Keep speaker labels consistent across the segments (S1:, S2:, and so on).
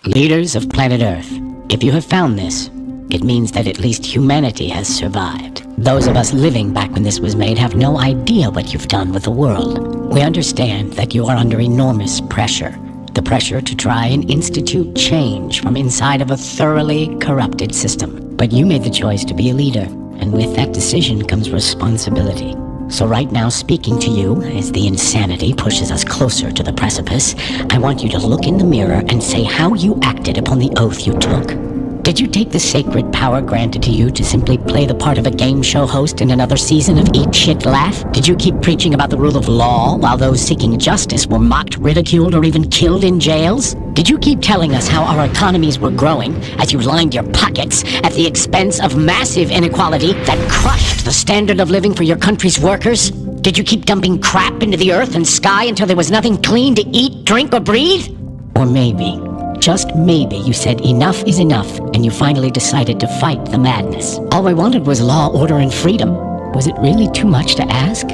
S1: Leaders of planet Earth, if you have found this, it means that at least humanity has survived. Those of us living back when this was made have no idea what you've done with the world. We understand that you are under enormous pressure. The pressure to try and institute change from inside of a thoroughly corrupted system. But you made the choice to be a leader, and with that decision comes responsibility. So right now, speaking to you, as the insanity pushes us closer to the precipice, I want you to look in the mirror and say how you acted upon the oath you took. Did you take the sacred power granted to you to simply play the part of a game show host in another season of Eat Shit Laugh? Did you keep preaching about the rule of law while those seeking justice were mocked, ridiculed, or even killed in jails? Did you keep telling us how our economies were growing as you lined your pockets at the expense of massive inequality that crushed the standard of living for your country's workers? Did you keep dumping crap into the earth and sky until there was nothing clean to eat, drink, or breathe? Or maybe, just maybe, you said enough is enough, and you finally decided to fight the madness. All I wanted was law, order, and freedom. Was it really too much to ask?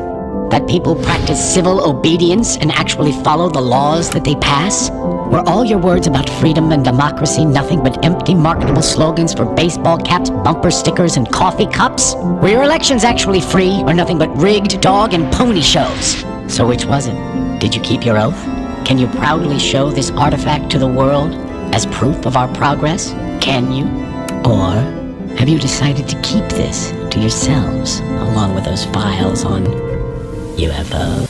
S1: That people practice civil obedience and actually follow the laws that they pass? Were all your words about freedom and democracy nothing but empty marketable slogans for baseball caps, bumper stickers, and coffee cups? Were your elections actually free, or nothing but rigged dog and pony shows? So which was it? Did you keep your oath? Can you proudly show this artifact to the world as proof of our progress? Can you? Or have you decided to keep this to yourselves, along with those files on UFO?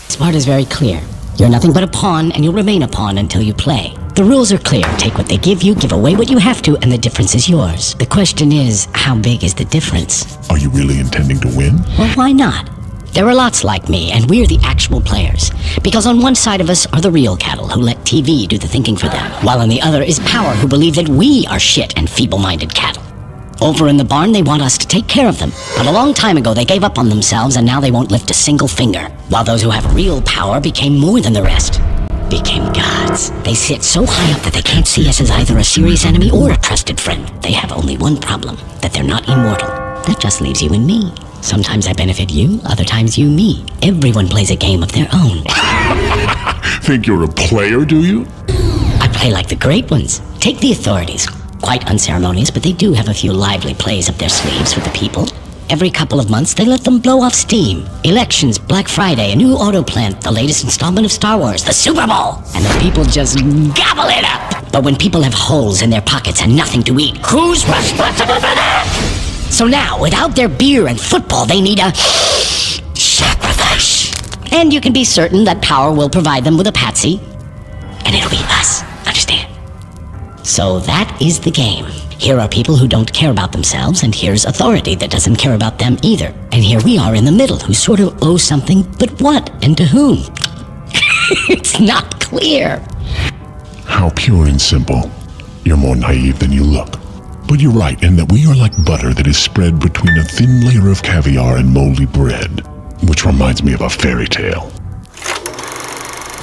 S1: Smart is very clear. You're nothing but a pawn, and you'll remain a pawn until you play. The rules are clear. Take what they give you, give away what you have to, and the difference is yours. The question is, how big is the difference?
S2: Are you really intending to win?
S1: Well, why not? There are lots like me, and we're the actual players. Because on one side of us are the real cattle who let TV do the thinking for them, while on the other is power who believe that we are shit and feeble-minded cattle. Over in the barn, they want us to take care of them. But a long time ago, they gave up on themselves, and now they won't lift a single finger. While those who have real power became more than the rest. Became gods. They sit so high up that they can't see us as either a serious enemy or a trusted friend. They have only one problem, that they're not immortal. That just leaves you and me. Sometimes I benefit you, other times you me. Everyone plays a game of their own.
S2: Think you're a player, do you?
S1: I play like the great ones. Take the authorities. Quite unceremonious, but they do have a few lively plays up their sleeves with the people. Every couple of months, they let them blow off steam. Elections, Black Friday, a new auto plant, the latest installment of Star Wars, the Super Bowl. And the people just gobble it up. But when people have holes in their pockets and nothing to eat, who's responsible for that? So now, without their beer and football, they need a sacrifice. And you can be certain that power will provide them with a patsy. And it'll be us, understand? So that is the game. Here are people who don't care about themselves, and here's authority that doesn't care about them either. And here we are in the middle, who sort of owe something, but what and to whom? It's not clear.
S2: How pure and simple. You're more naive than you look. But you're right in that we are like butter that is spread between a thin layer of caviar and moldy bread, which reminds me of a fairy tale.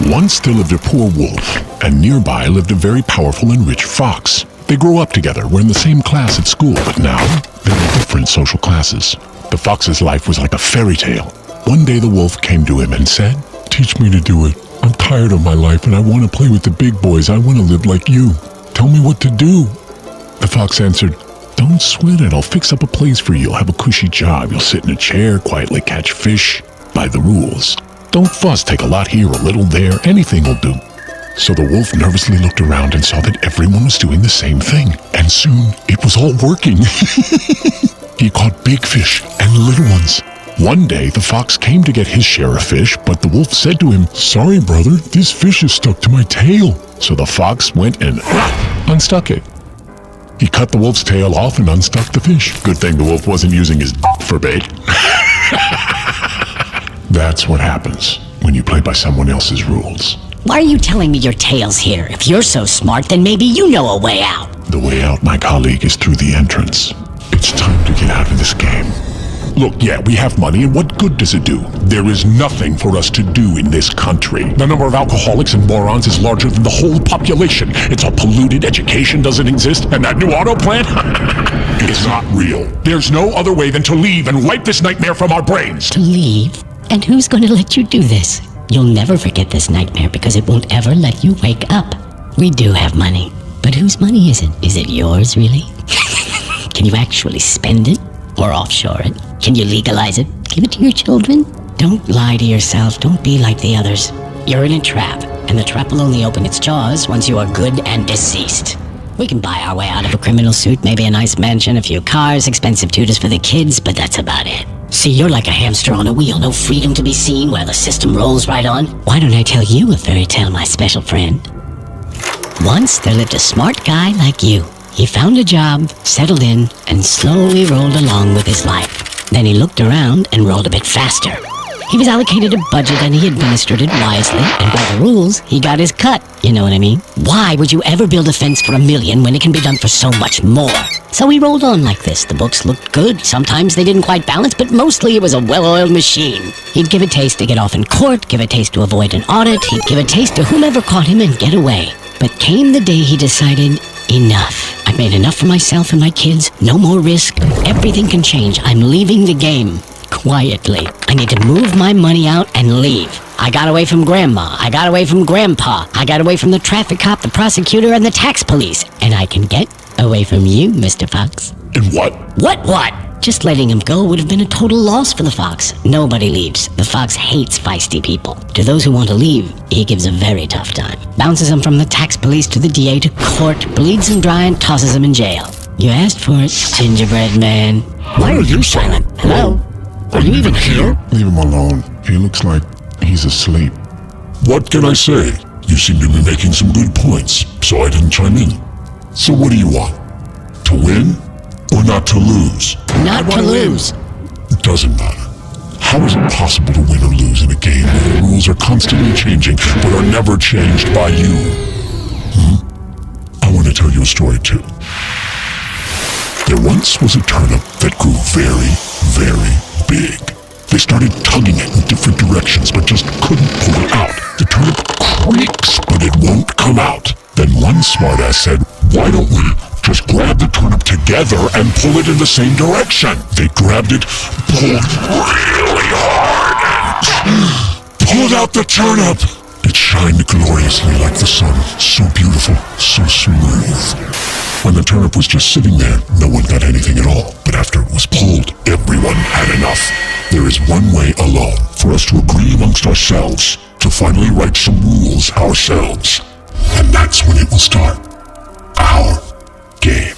S2: Once there lived a poor wolf, and nearby lived a very powerful and rich fox. They grew up together, were in the same class at school, but now they're in different social classes. The fox's life was like a fairy tale. One day the wolf came to him and said, "Teach me to do it. I'm tired of my life and I want to play with the big boys. I want to live like you. Tell me what to do." The fox answered, "Don't sweat it. I'll fix up a place for you. You'll have a cushy job. You'll sit in a chair, quietly catch fish. By the rules. Don't fuss. Take a lot here, a little there. Anything will do." So the wolf nervously looked around and saw that everyone was doing the same thing. And soon, it was all working. He caught big fish and little ones. One day, the fox came to get his share of fish, but the wolf said to him, "Sorry, brother, this fish is stuck to my tail." So the fox went and unstuck it. He cut the wolf's tail off and unstuck the fish. Good thing the wolf wasn't using his for bait. That's what happens when you play by someone else's rules.
S1: Why are you telling me your tale's here? If you're so smart, then maybe you know a way out.
S2: The way out, my colleague, is through the entrance. It's time to get out of this game. Look, yeah, we have money, and what good does it do? There is nothing for us to do in this country. The number of alcoholics and morons is larger than the whole population. It's all polluted, education doesn't exist, and that new auto plant? It's not real. There's no other way than to leave and wipe this nightmare from our brains.
S1: To leave? And who's going to let you do this? You'll never forget this nightmare because it won't ever let you wake up. We do have money. But whose money is it? Is it yours, really? Can you actually spend it? Or offshore it? Can you legalize it? Give it to your children? Don't lie to yourself. Don't be like the others. You're in a trap, and the trap will only open its jaws once you are good and deceased. We can buy our way out of a criminal suit, maybe a nice mansion, a few cars, expensive tutors for the kids, but that's about it. See, you're like a hamster on a wheel, no freedom to be seen while the system rolls right on. Why don't I tell you a fairy tale, my special friend? Once there lived a smart guy like you. He found a job, settled in, and slowly rolled along with his life. Then he looked around and rolled a bit faster. He was allocated a budget and he administered it wisely, and by the rules, he got his cut. You know what I mean? Why would you ever build a fence for $1 million when it can be done for so much more? So he rolled on like this. The books looked good. Sometimes they didn't quite balance, but mostly it was a well-oiled machine. He'd give a taste to get off in court, give a taste to avoid an audit, he'd give a taste to whomever caught him and get away. But came the day he decided, enough. I've made enough for myself and my kids. No more risk. Everything can change. I'm leaving the game. Quietly. I need to move my money out and leave. I got away from Grandma. I got away from Grandpa. I got away from the traffic cop, the prosecutor, and the tax police. And I can get away from you, Mr. Fox.
S2: And what?
S1: What? Just letting him go would have been a total loss for the Fox. Nobody leaves. The Fox hates feisty people. To those who want to leave, he gives a very tough time. Bounces them from the tax police to the DA to court, bleeds them dry and tosses them in jail. You asked for it, gingerbread man. Why are you silent? Hello? Are you even here?
S2: Leave him alone. He looks like he's asleep. What can I say? You seem to be making some good points, so I didn't chime in. So what do you want? To win? Or not to lose?
S1: Not to lose.
S2: It doesn't matter. How is it possible to win or lose in a game where the rules are constantly changing, but are never changed by you? I want to tell you a story too. There once was a turnip that grew very, very big. They started tugging it in different directions, but just couldn't pull it out. The turnip creaks, but it won't come out. Then one smartass said, why don't we just grab the turnip together and pull it in the same direction? They grabbed it, pulled really hard, and pulled out the turnip. It shined gloriously like the sun, so beautiful, so smooth. When the turnip was just sitting there, no one got anything at all. But after it was pulled, everyone had enough. There is one way alone for us to agree amongst ourselves, to finally write some rules ourselves. And that's when it will start. Our game.